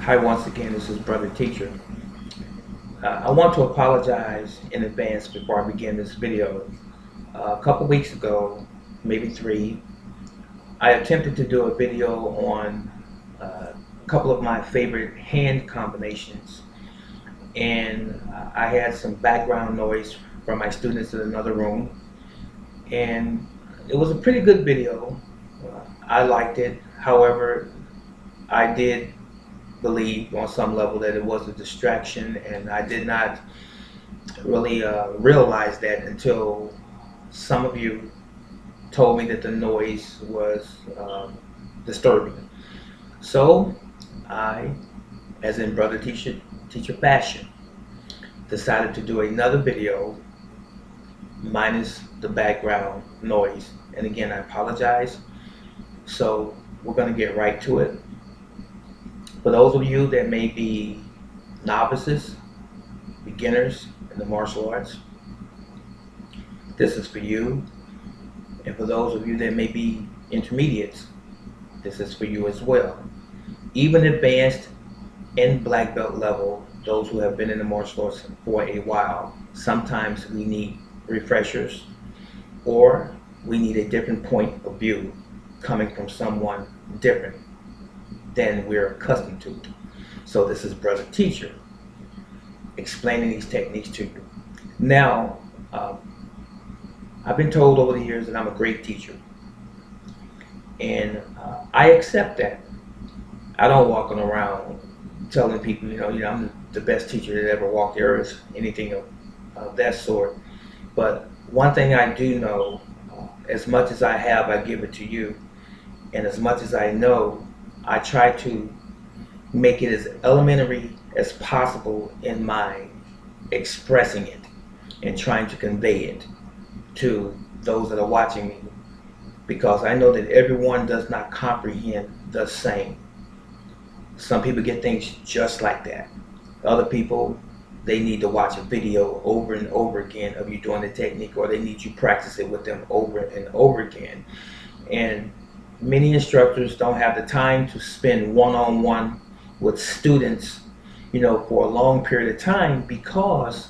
Hi, once again, this is Brother Teacher. I want to apologize in advance before I begin this video. A couple weeks ago, maybe three, I attempted to do a video on a couple of my favorite hand combinations, and I had some background noise from my students in another room, and it was a pretty good video. I liked it. However, I did believe on some level that it was a distraction, and I did not really realize that until some of you told me that the noise was disturbing. So I, as in Brother Teacher fashion, decided to do another video minus the background noise. And again, I apologize. So we're going to get right to it. For those of you that may be novices, beginners in the martial arts, this is for you. And for those of you that may be intermediates, this is for you as well. Even advanced and black belt level, those who have been in the martial arts for a while, sometimes we need refreshers, or we need a different point of view coming from someone different than we're accustomed to. So this is Brother Teacher explaining these techniques to you. Now, I've been told over the years that I'm a great teacher, and I accept that. I don't walk around telling people, I'm the best teacher that ever walked the earth, anything of that sort. But one thing I do know, as much as I have, I give it to you, and as much as I know, I try to make it as elementary as possible in my expressing it and trying to convey it to those that are watching me, because I know that everyone does not comprehend the same. Some people get things just like that. Other people, they need to watch a video over and over again of you doing the technique, or they need you practice it with them over and over again. And many instructors don't have the time to spend one-on-one with students, for a long period of time, because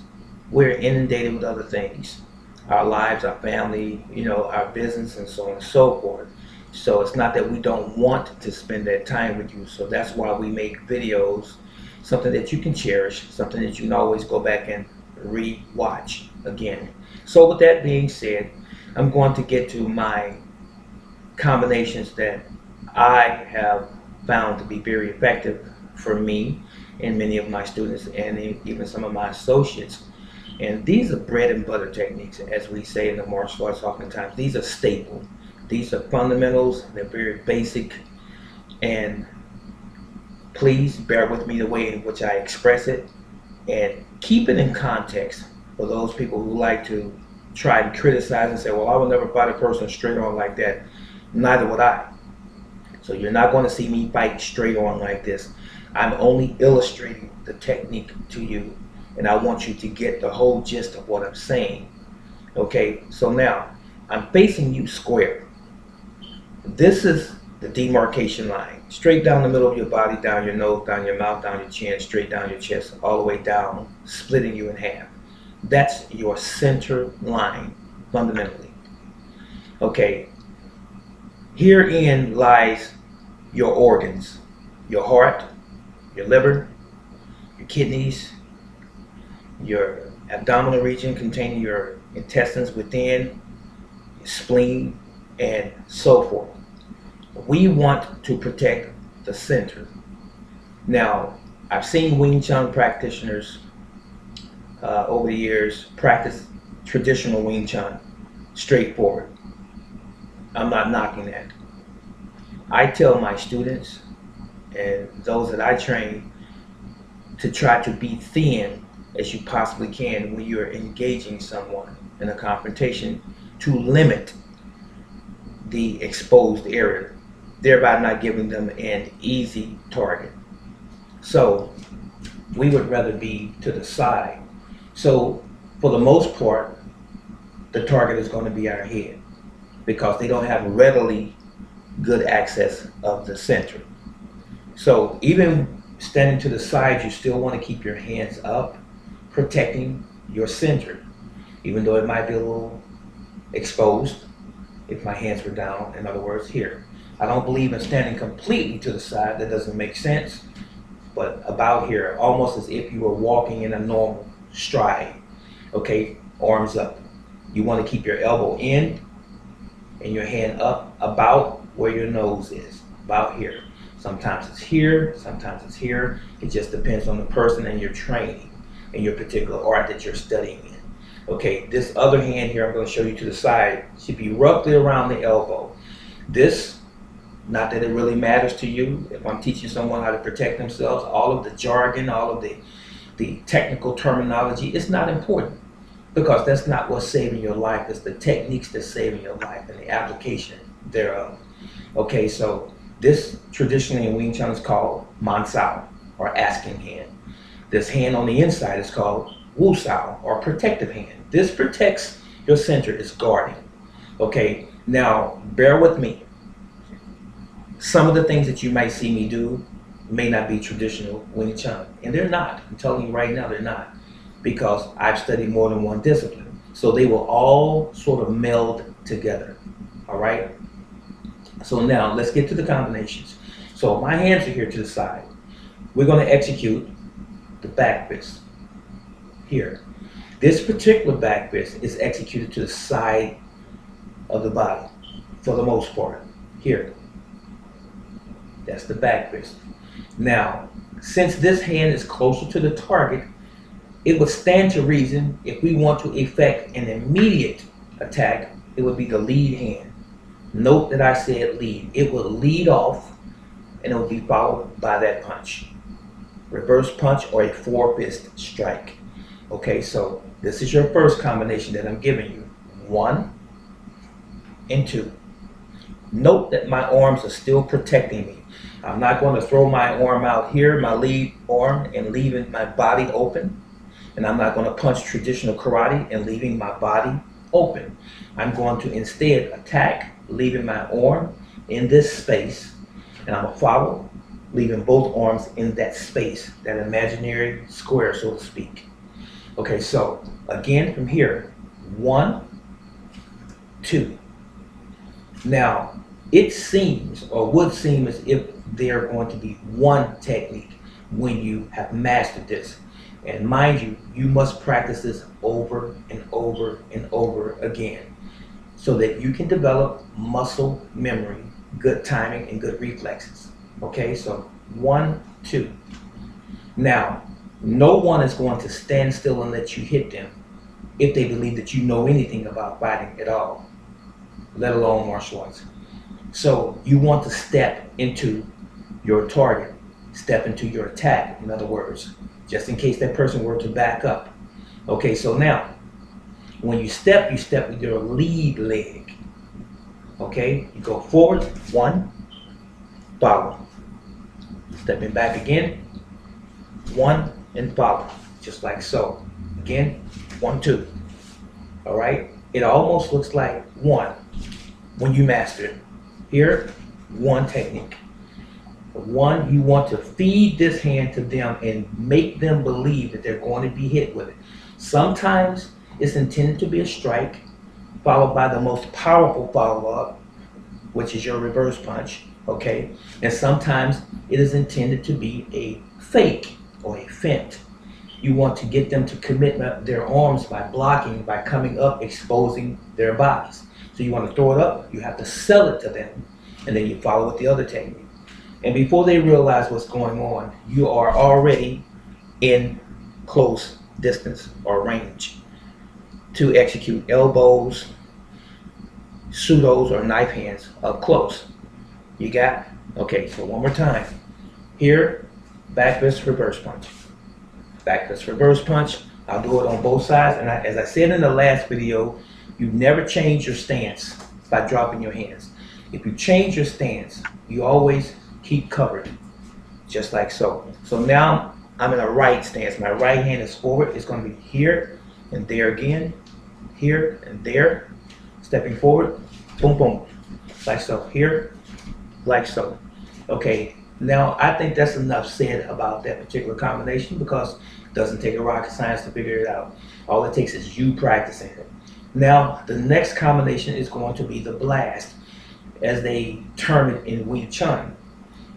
we're inundated with other things. Our lives, our family, our business, and so on and so forth. So it's not that we don't want to spend that time with you. So that's why we make videos, something that you can cherish, something that you can always go back and re-watch again. So with that being said, I'm going to get to my combinations that I have found to be very effective for me and many of my students, and even some of my associates. And these are bread and butter techniques, as we say in the martial arts oftentimes. These are staple. These are fundamentals. They're very basic. And please bear with me the way in which I express it, and keep it in context for those people who like to try and criticize and say, well, I will never fight a person straight on like that. Neither would I. So you're not going to see me fight straight on like this. I'm only illustrating the technique to you, and I want you to get the whole gist of what I'm saying. Okay, so now I'm facing you square. This is the demarcation line, straight down the middle of your body, down your nose, down your mouth, down your chin, straight down your chest, all the way down, splitting you in half. That's your center line, fundamentally. Okay, herein lies your organs, your heart, your liver, your kidneys, your abdominal region containing your intestines within, your spleen, and so forth. We want to protect the center. Now, I've seen Wing Chun practitioners over the years practice traditional Wing Chun, straightforward. I'm not knocking that. I tell my students and those that I train to try to be thin as you possibly can when you're engaging someone in a confrontation, to limit the exposed area, thereby not giving them an easy target. So we would rather be to the side. So for the most part, the target is going to be our head, because they don't have readily good access of the center. So even standing to the side, you still want to keep your hands up, protecting your center, even though it might be a little exposed if my hands were down. In other words, here. I don't believe in standing completely to the side. That doesn't make sense. But about here, almost as if you were walking in a normal stride. Okay, arms up. You want to keep your elbow in and your hand up about where your nose is, about here. Sometimes it's here, sometimes it's here. It just depends on the person and your training and your particular art that you're studying in. Okay, this other hand here, I'm going to show you to the side, should be roughly around the elbow. This, not that it really matters to you. If I'm teaching someone how to protect themselves, all of the jargon, all of the technical terminology, it's not important, because that's not what's saving your life. It's the techniques that's saving your life and the application thereof. Okay, so this traditionally in Wing Chun is called Man Sao, or asking hand. This hand on the inside is called Wu Sao, or protective hand. This protects your center, it's guarding. Okay, now bear with me. Some of the things that you might see me do may not be traditional Wing Chun, and they're not. I'm telling you right now, they're not, because I've studied more than one discipline. So they will all sort of meld together, all right? So now let's get to the combinations. So my hands are here to the side. We're going to execute the back fist here. This particular back fist is executed to the side of the body for the most part. Here, that's the back fist. Now, since this hand is closer to the target, it would stand to reason if we want to effect an immediate attack, it would be the lead hand. Note that I said lead. It will lead off and it will be followed by that punch. Reverse punch or a four-fist strike. Okay, so this is your first combination that I'm giving you. 1 and 2. Note that my arms are still protecting me. I'm not going to throw my arm out here, my lead arm, and leaving my body open. And I'm not going to punch traditional karate and leaving my body open. I'm going to instead attack, leaving my arm in this space, and I'm going to follow, leaving both arms in that space, that imaginary square, so to speak. Okay, so again from here, 1, 2. Now, it seems, or would seem, as if they're going to be one technique when you have mastered this. And mind you, you must practice this over and over and over again so that you can develop muscle memory, good timing, and good reflexes. Okay, so 1, 2. Now, no one is going to stand still and let you hit them if they believe that you know anything about fighting at all, let alone martial arts. So you want to step into your target, step into your attack, in other words, just in case that person were to back up. Okay, so now, when you step with your lead leg. Okay, you go forward, 1, follow. Stepping back again, 1, and follow, just like so. Again, 1, 2. All right, it almost looks like 1 when you master it. Here, 1 technique. 1, you want to feed this hand to them and make them believe that they're going to be hit with it. Sometimes it's intended to be a strike, followed by the most powerful follow-up, which is your reverse punch, okay? And sometimes it is intended to be a fake or a feint. You want to get them to commit their arms by blocking, by coming up, exposing their bodies. So you want to throw it up, you have to sell it to them, and then you follow with the other technique. And before they realize what's going on, you are already in close distance or range to execute elbows, pseudos, or knife hands up close. You got it? Okay, so one more time. Here, back fist, reverse punch. Back fist, reverse punch. I'll do it on both sides. And as I said in the last video, you never change your stance by dropping your hands. If you change your stance, you always keep covered, just like so. So now I'm in a right stance. My right hand is forward. It's going to be here and there again, here and there. Stepping forward, boom, boom, like so. Here, like so. Okay, Now, I think that's enough said about that particular combination, because it doesn't take a rocket science to figure it out. All it takes is you practicing it. Now, the next combination is going to be the blast, as they term it in Wing Chun.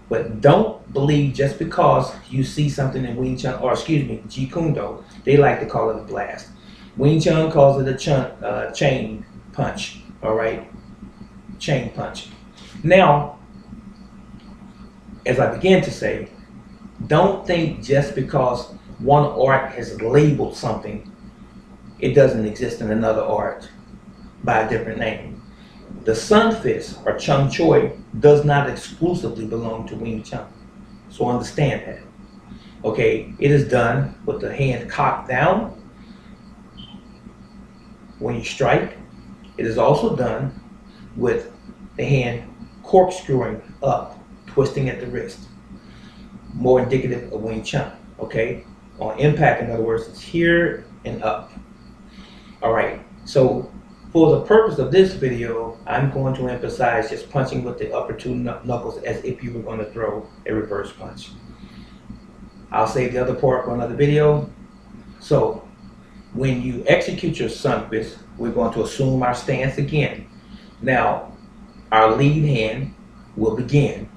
But don't believe just because you see something in Wing Chun, or excuse me, Jeet Kune Do, they like to call it a blast. Wing Chun calls it a chain punch, all right? Chain punch. Now, as I began to say, don't think just because one art has labeled something, it doesn't exist in another art by a different name. The Sun Fist, or Chung Choi, does not exclusively belong to Wing Chun. So understand that. Okay, it is done with the hand cocked down when you strike. It is also done with the hand corkscrewing up, twisting at the wrist. More indicative of Wing Chun, okay? On impact, in other words, it's here and up. All right, so for the purpose of this video, I'm going to emphasize just punching with the upper two knuckles as if you were going to throw a reverse punch. I'll save the other part for another video. So when you execute your Sun Fist, we're going to assume our stance again. Now, our lead hand will begin.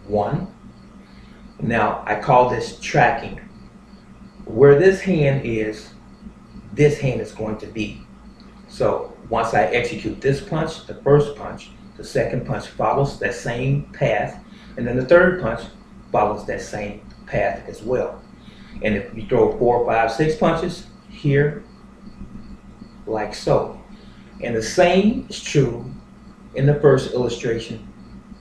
1. Now, I call this tracking. Where this hand is going to be. So once I execute this punch, the first punch, the second punch follows that same path, and then the third punch follows that same path as well. And if you throw 4, 5, 6 punches here, like so. And the same is true in the first illustration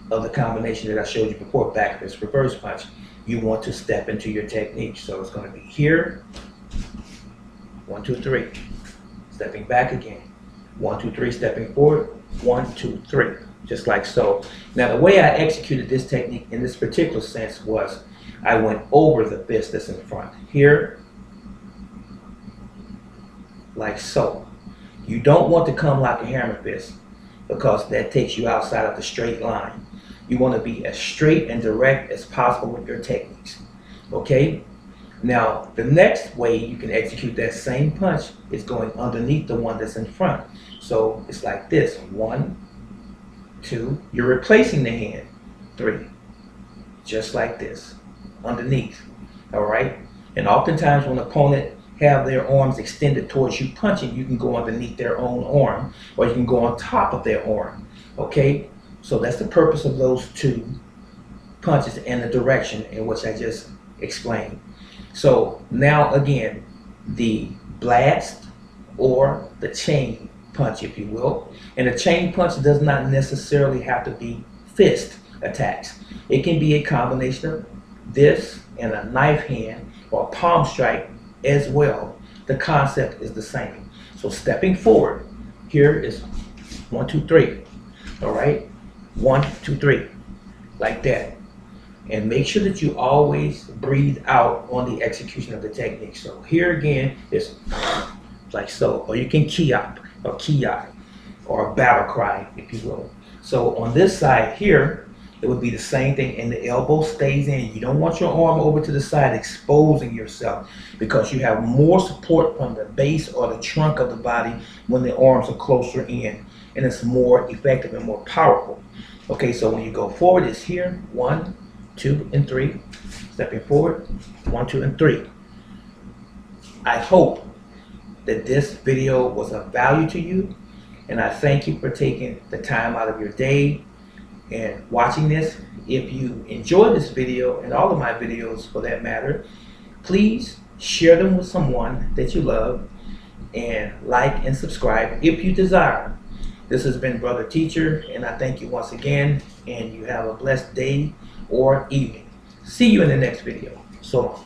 of the combination that I showed you before, back fist, reverse punch. You want to step into your technique. So it's going to be here, 1, 2, 3. Stepping back again. 1, 2, 3, stepping forward. 1, 2, 3. Just like so. Now, the way I executed this technique in this particular sense was I went over the fist that's in front. Here, like so. You don't want to come like a hammer fist, because that takes you outside of the straight line. You want to be as straight and direct as possible with your techniques. Okay? Now, the next way you can execute that same punch is going underneath the one that's in front. So it's like this. 1, 2. You're replacing the hand. 3. Just like this. Underneath. All right? And oftentimes when an opponent have their arms extended towards you punching, you can go underneath their own arm, or you can go on top of their arm. Okay? So that's the purpose of those two punches and the direction in which I just explained. So now again, the blast or the chain punch, if you will. And a chain punch does not necessarily have to be fist attacks. It can be a combination of this and a knife hand or a palm strike as well. The concept is the same. So stepping forward, here is 1, 2, 3. All right? 1, 2, 3. Like that. And make sure that you always breathe out on the execution of the technique. So here again is like so. Or you can ki-up or ki-ai or a battle cry, if you will. So on this side here, it would be the same thing, and the elbow stays in. You don't want your arm over to the side exposing yourself, because you have more support from the base or the trunk of the body when the arms are closer in, and it's more effective and more powerful. Okay, so when you go forward, it's here, 1, 2, and 3. Stepping forward, 1, 2, and 3. I hope that this video was of value to you, and I thank you for taking the time out of your day and watching this. If you enjoyed this video, and all of my videos for that matter, please share them with someone that you love, and like and subscribe if you desire. This has been Brother Teacher, and I thank you once again, and you have a blessed day or evening. See you in the next video. So long.